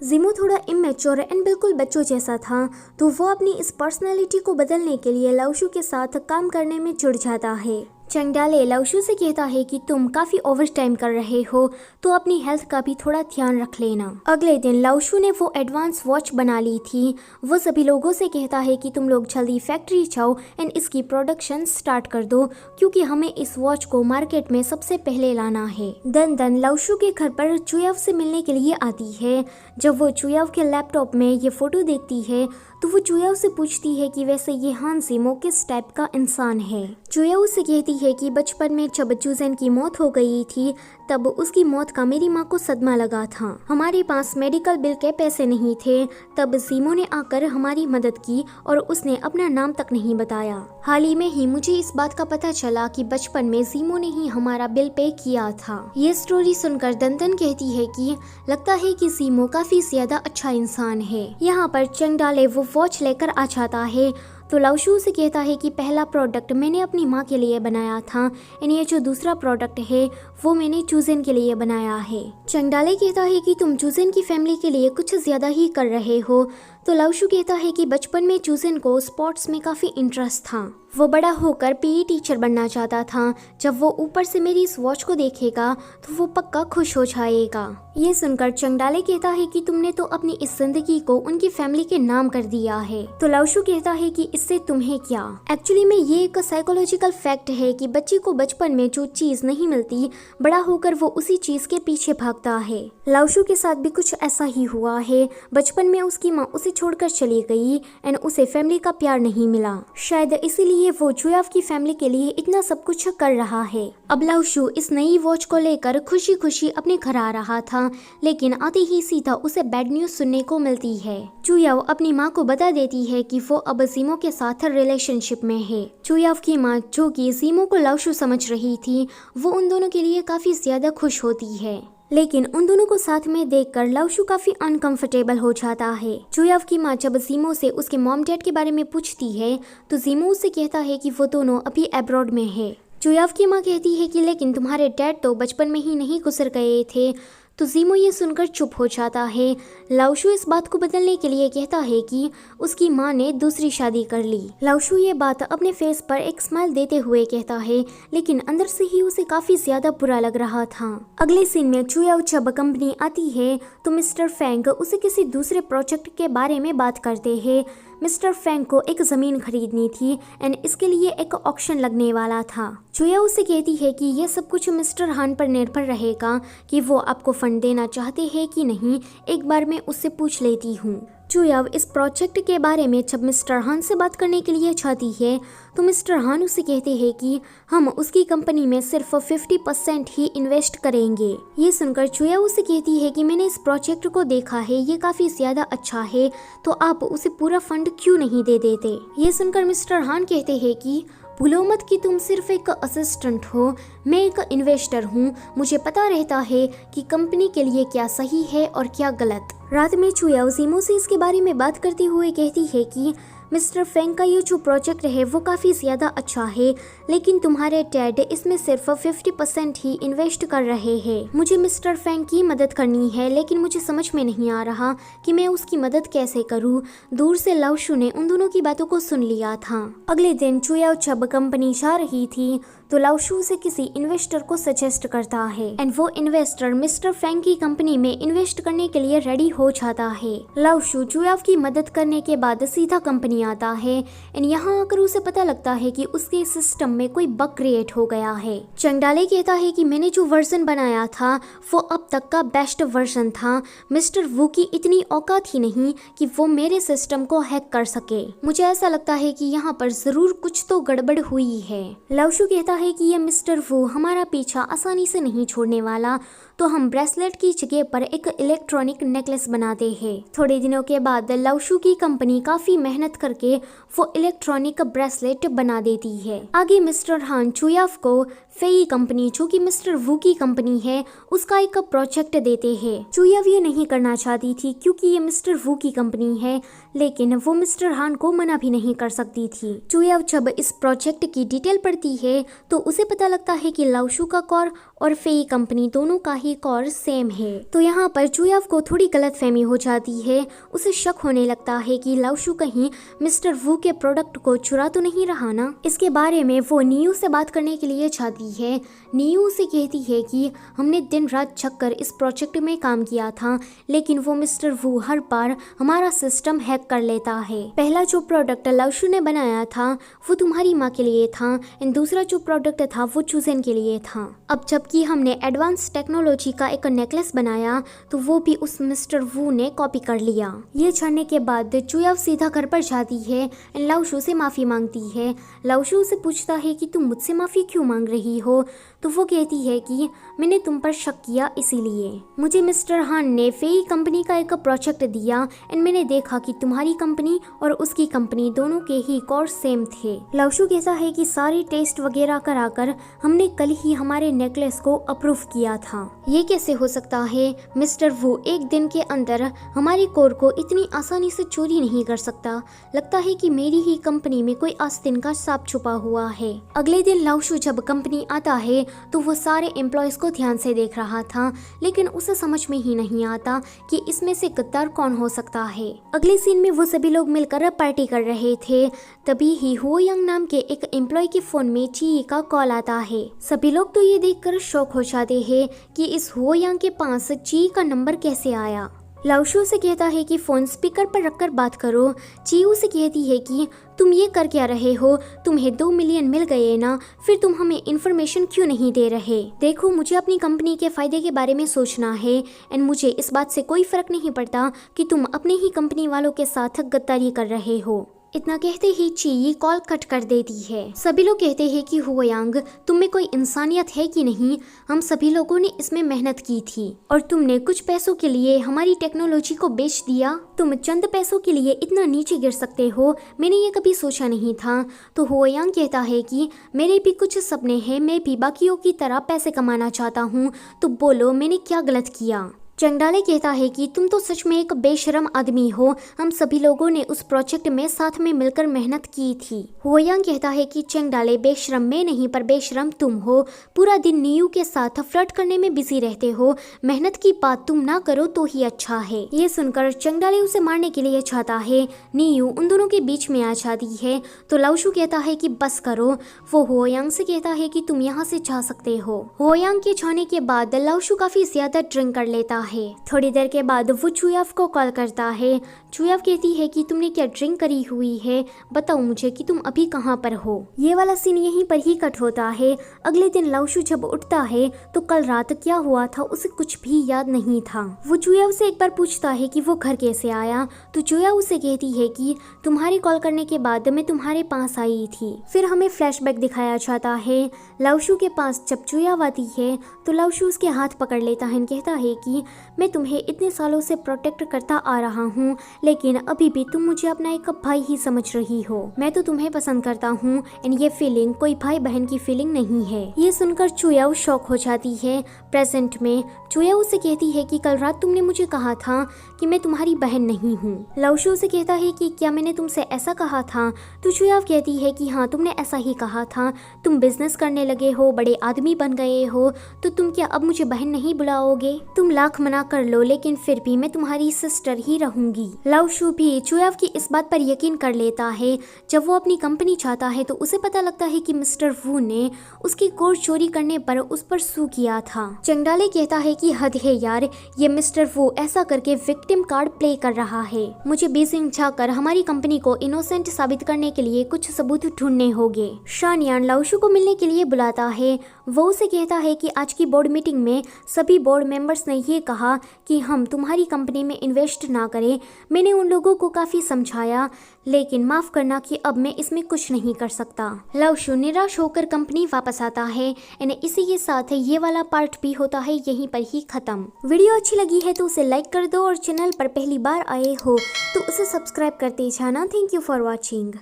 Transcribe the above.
जीमो थोड़ा immature and बिल्कुल बच्चों जैसा था, तो वो अपनी इस पर्सनैलिटी को बदलने के लिए लाओशू के साथ काम करने में जुड़ जाता है। चंगडाले लाओशू से कहता है कि तुम काफी ओवर टाइम कर रहे हो, तो अपनी हेल्थ का भी थोड़ा ध्यान रख लेना। अगले दिन लाओशू ने वो एडवांस वॉच बना ली थी। वो सभी लोगों से कहता है कि तुम लोग जल्दी फैक्ट्री जाओ एंड इसकी प्रोडक्शन स्टार्ट कर दो, क्योंकि हमें इस वॉच को मार्केट में सबसे पहले लाना है। दन लाओशू के घर पर चुयाव से मिलने के लिए आती है। जब वो चुयाव के लैपटॉप में ये फोटो देखती है तो वो चुयाव से पूछती है कि वैसे ये हान जीमो किस टाइप का इंसान है। चुयाव उससे कहती है कि बचपन में जब चूजेन की मौत हो गई थी तब उसकी मौत का मेरी माँ को सदमा लगा था। हमारे पास मेडिकल बिल के पैसे नहीं थे, तब जीमो ने आकर हमारी मदद की और उसने अपना नाम तक नहीं बताया। हाल ही में ही मुझे इस बात का पता चला कि बचपन में जीमो ने ही हमारा बिल पे किया था। ये स्टोरी सुनकर दंतन कहती है कि लगता है कि जीमो काफी ज्यादा अच्छा इंसान है। यहाँ पर चंगडाले वो वॉच लेकर आ जाता है तो लाओशू से कहता है कि पहला प्रोडक्ट मैंने अपनी माँ के लिए बनाया था एंड ये जो दूसरा प्रोडक्ट है वो मैंने चूजेन के लिए बनाया है। चंगडाले कहता है कि तुम चूजेन की फैमिली के लिए कुछ ज्यादा ही कर रहे हो। तो लाओशू कहता है कि बचपन में चूजेन को स्पोर्ट्स में काफी इंटरेस्ट था। वो बड़ा होकर पीई टीचर बनना चाहता था। जब वो ऊपर से मेरी इस वॉच को देखेगा तो वो पक्का खुश हो जाएगा। ये सुनकर चंगडाले कहता है कि तुमने तो अपनी इस जिंदगी को उनकी फैमिली के नाम कर दिया है। तो लाओशू कहता है कि इससे तुम्हें क्या। एक्चुअली में ये एक साइकोलॉजिकल फैक्ट है कि बच्चे को बचपन में जो चीज नहीं मिलती, बड़ा होकर वो उसी चीज के पीछे भागता है। लाओशू के साथ भी कुछ ऐसा ही हुआ है। बचपन में उसकी माँ उसे छोड़कर चली गई एंड उसे फैमिली का प्यार नहीं मिला। शायद इसीलिए वो चुयाव की फैमिली के लिए इतना सब कुछ कर रहा है। अब लाओशू इस नई वॉच को लेकर खुशी खुशी अपने घर आ रहा था, लेकिन आते ही सीधा उसे बैड न्यूज सुनने को मिलती है। चुयाव अपनी माँ को बता देती है कि वो अब जीमो के साथ रिलेशनशिप में है। चुयाव की माँ, जो कि जीमो को लाओशू समझ रही थी, वो उन दोनों के लिए काफी ज्यादा खुश होती है। लेकिन उन दोनों को साथ में देखकर लाओशू काफी अनकंफर्टेबल हो जाता है। चुयाव की माँ जब जीमो से उसके मॉम डैड के बारे में पूछती है तो जीमो उससे कहता है कि वो दोनों अभी अब्रॉड में है। चुयाव की माँ कहती है कि लेकिन तुम्हारे डैड तो बचपन में ही नहीं गुजर गए थे। तो जीमो ये सुनकर चुप हो जाता है। लाओशू इस बात को बदलने के लिए कहता है कि उसकी माँ ने दूसरी शादी कर ली। लाओशू ये बात अपने फेस पर एक स्माइल देते हुए कहता है, लेकिन अंदर से ही उसे काफी ज्यादा बुरा लग रहा था। अगले सीन में चुयाव जब कंपनी आती है तो मिस्टर फेंग उसे किसी दूसरे प्रोजेक्ट के बारे में बात करते हैं। मिस्टर फेंग को एक जमीन खरीदनी थी एंड इसके लिए एक ऑक्शन लगने वाला था। चुया उसे कहती है कि यह सब कुछ मिस्टर हान पर निर्भर रहेगा कि वो आपको फंड देना चाहते हैं कि नहीं। एक बार मैं उससे पूछ लेती हूँ। चुयाव इस प्रोजेक्ट के बारे में जब मिस्टर हान से बात करने के लिए चाहती है तो मिस्टर हान उसे कहते हैं कि हम उसकी कंपनी में सिर्फ 50% ही इन्वेस्ट करेंगे। ये सुनकर चुया उसे कहती है कि मैंने इस प्रोजेक्ट को देखा है, ये काफी ज्यादा अच्छा है, तो आप उसे पूरा फंड क्यों नहीं दे देते। ये सुनकर मिस्टर हान कहते हैं कि भूलो मत कि तुम सिर्फ एक असिस्टेंट हो, मैं एक इन्वेस्टर हूँ। मुझे पता रहता है कि कंपनी के लिए क्या सही है और क्या गलत। रात में चुया जीमो से इसके बारे में बात करते हुए कहती है कि मिस्टर फेंग का ये जो प्रोजेक्ट है वो काफ़ी ज़्यादा अच्छा है, लेकिन तुम्हारे डैड इसमें सिर्फ 50% ही इन्वेस्ट कर रहे हैं। मुझे मिस्टर फेंग की मदद करनी है, लेकिन मुझे समझ में नहीं आ रहा कि मैं उसकी मदद कैसे करूं। दूर से लाओशू ने उन दोनों की बातों को सुन लिया था। अगले दिन चुया जब कंपनी जा रही थी तो लाओशू से किसी इन्वेस्टर को सजेस्ट करता है एंड वो इन्वेस्टर मिस्टर फेंग की कंपनी में इन्वेस्ट करने के लिए रेडी हो जाता है। लाओशू चुयाव की मदद करने के बाद सीधा कंपनी आता है एंड यहाँ आकर उसे पता लगता है कि उसके सिस्टम में कोई बग क्रिएट हो गया है। चंगडाले कहता है कि मैंने जो वर्जन बनाया था वो अब तक का बेस्ट वर्जन था। मिस्टर वू की इतनी औकात ही नहीं कि वो मेरे सिस्टम को हैक कर सके। मुझे ऐसा लगता है कि यहाँ पर जरूर कुछ तो गड़बड़ हुई है। लाओशू कहता है कि ये मिस्टर वू हमारा पीछा आसानी से नहीं छोड़ने वाला, तो हम ब्रेसलेट की जगह पर एक इलेक्ट्रॉनिक नेकलेस बनाते हैं। थोड़े दिनों के बाद लाओशू की कंपनी काफी मेहनत करके वो इलेक्ट्रॉनिक ब्रेसलेट बना देती है। आगे मिस्टर हान चुयाव को फेई कंपनी, जो कि मिस्टर वू की कंपनी है, उसका एक प्रोजेक्ट देते हैं। चुयाव ये नहीं करना चाहती थी क्योंकि ये मिस्टर वू की कंपनी है, लेकिन वो मिस्टर हान को मना भी नहीं कर सकती थी। चुयाव जब इस प्रोजेक्ट की डिटेल पढ़ती है तो उसे पता लगता है कि लाओशू का कोर और फेई कंपनी दोनों का ही कोर सेम है। तो यहाँ पर जुयाव को थोड़ी गलतफहमी हो जाती है। उसे शक होने लगता है कि लाओशू कहीं मिस्टर वू के प्रोडक्ट को चुरा तो नहीं रहा ना। इसके बारे में वो नियू से बात करने के लिए जाती है। नियू उसे कहती है कि हमने दिन रात जगकर इस प्रोजेक्ट में काम किया था, लेकिन वो मिस्टर वू हर बार हमारा सिस्टम हैक कर लेता है। पहला जो प्रोडक्ट लाओशू ने बनाया था वो तुम्हारी माँ के लिए था एंड दूसरा जो प्रोडक्ट था वो चूजेन के लिए था। अब जबकि हमने एडवांस टेक्नोलॉजी का एक नेकलेस बनाया तो वो भी उस मिस्टर वू ने कॉपी कर लिया। ये जानने के बाद जुयाव सीधा घर पर जाती है एंड लाओशू से माफी मांगती है। लाओशू उसे पूछता है कि तुम मुझसे माफी क्यों मांग रही हो, तो वो कहती है कि मैंने तुम पर शक किया इसीलिए। मुझे मिस्टर हान ने फेई कंपनी का एक प्रोजेक्ट दिया एंड मैंने देखा कि तुम्हारी कंपनी और उसकी कंपनी दोनों के ही कोर सेम थे। लाओशू कहता है कि सारे टेस्ट वगैरह कराकर हमने कल ही हमारे नेकलेस को अप्रूव किया था। ये कैसे हो सकता है? मिस्टर वू एक दिन के अंदर हमारे कोर को इतनी आसानी से चोरी नहीं कर सकता। लगता है कि मेरी ही कंपनी में कोई आस्तीन का सांप छुपा हुआ है। अगले दिन लाओशू जब कंपनी आता है तो वो सारे एम्प्लॉयज को ध्यान से देख रहा था, लेकिन उसे समझ में ही नहीं आता कि इसमें से गद्दार कौन हो सकता है। अगले सीन में वो सभी लोग मिलकर पार्टी कर रहे थे। तभी ही हो यंग नाम के एक एम्प्लॉय के फोन में ची का कॉल आता है। सभी लोग तो ये देखकर शॉक हो जाते हैं कि इस हो यंग के पास ची का नंबर कैसे आया। लाओशू से कहता है कि फोन स्पीकर पर रखकर बात करो। ची उसे कहती है कि तुम ये कर क्या रहे हो, तुम्हें 2 मिलियन मिल गए ना, फिर तुम हमें इन्फॉर्मेशन क्यों नहीं दे रहे? देखो, मुझे अपनी कंपनी के फायदे के बारे में सोचना है एंड मुझे इस बात से कोई फर्क नहीं पड़ता कि तुम अपने ही कंपनी वालों के साथ गद्दारी कर रहे हो। इतना कहते ही ची कॉल कट कर देती है। सभी लोग कहते हैं कि हो यांग, तुम में कोई इंसानियत है कि नहीं? हम सभी लोगों ने इसमें मेहनत की थी और तुमने कुछ पैसों के लिए हमारी टेक्नोलॉजी को बेच दिया। तुम चंद पैसों के लिए इतना नीचे गिर सकते हो, मैंने ये कभी सोचा नहीं था। तो हो यांग कहता है कि मेरे भी कुछ सपने हैं, मैं भी बाकियों की तरह पैसे कमाना चाहता हूँ, तो बोलो मैंने क्या गलत किया? चंगडाले कहता है कि तुम तो सच में एक बेशरम आदमी हो, हम सभी लोगों ने उस प्रोजेक्ट में साथ में मिलकर मेहनत की थी। होयांग कहता है कि चंगडाले, बेशरम मैं नहीं पर बेशरम तुम हो, पूरा दिन नियू के साथ फ्लर्ट करने में बिजी रहते हो, मेहनत की बात तुम ना करो तो ही अच्छा है। ये सुनकर चंगडाले उसे मारने के लिए चाहता है। नियू उन दोनों के बीच में आ जाती है तो लाओशू कहता है कि बस करो। वो होयांग से कहता है कि तुम यहाँ से जा सकते हो। होयांग के जाने के बाद लाओशू काफी ज्यादा ड्रिंक कर लेता है। थोड़ी देर के बाद वो चुयाव को कॉल करता है। चुयाव कहती है कि तुमने क्या ड्रिंक करी हुई है, बताओ मुझे कि तुम अभी कहाँ पर हो। ये वाला सीन यहीं पर ही कट होता है। अगले दिन लाओशू जब उठता है तो कल रात क्या हुआ था उसे कुछ भी याद नहीं था। वो चुयाव से एक बार पूछता है कि वो घर कैसे आया, तो चुयाव उसे कहती है कि तुम्हारे कॉल करने के बाद मैं तुम्हारे पास आई थी। फिर हमें फ्लैशबैक दिखाया जाता है। लाओशू के पास जब चुयाव आती है तो लाओशू उसके हाथ पकड़ लेता है, कहता है कि मैं तुम्हें इतने सालों से प्रोटेक्ट करता आ रहा हूँ, लेकिन अभी भी तुम मुझे अपना एक भाई ही समझ रही हो। मैं तो तुम्हें पसंद करता हूँ एंड ये फीलिंग कोई भाई बहन की फीलिंग नहीं है। ये सुनकर चुयाव शॉक हो जाती है। प्रेजेंट में चुयाव उसे कहती है कि कल रात तुमने मुझे कहा था कि मैं तुम्हारी बहन नहीं हूँ। लाओशू उसे कहता है कि क्या मैंने तुमसे ऐसा कहा था? तो चुयाव कहती है कि हाँ, तुमने ऐसा ही कहा था। तुम बिजनेस करने लगे हो, बड़े आदमी बन गए हो, तो तुम क्या अब मुझे बहन नहीं बुलाओगे? तुम लाख मना कर लो, लेकिन फिर भी मैं तुम्हारी सिस्टर ही रहूंगी। लाओशू भी चुयाव की इस बात पर यकीन कर लेता है। जब वो अपनी कंपनी चाहता है तो उसे पता लगता है कि मिस्टर वू ने उसकी कोर चोरी करने पर उस पर सू किया था। चंगडाले कहता है कि हद है यार, ये मिस्टर वू ऐसा करके विक्टिम कार्ड प्ले कर रहा है। मुझे बीजिंग जाकर हमारी कंपनी को इनोसेंट साबित करने के लिए कुछ सबूत ढूंढने होंगे। शानयान लाओशू को मिलने के लिए बुलाता है। वो उसे कहता है कि आज की बोर्ड मीटिंग में सभी बोर्ड मेंबर्स ने ये कहा कि हम तुम्हारी कंपनी में इन्वेस्ट ना करें। मैंने उन लोगों को काफ़ी समझाया, लेकिन माफ़ करना कि अब मैं इसमें कुछ नहीं कर सकता। लाओशू निराश होकर कंपनी वापस आता है एंड इसी के साथ ये वाला पार्ट भी होता है यहीं पर ही खत्म। वीडियो अच्छी लगी है तो उसे लाइक कर दो और चैनल पर पहली बार आए हो तो उसे सब्सक्राइब करते जाना। Thank you for watching.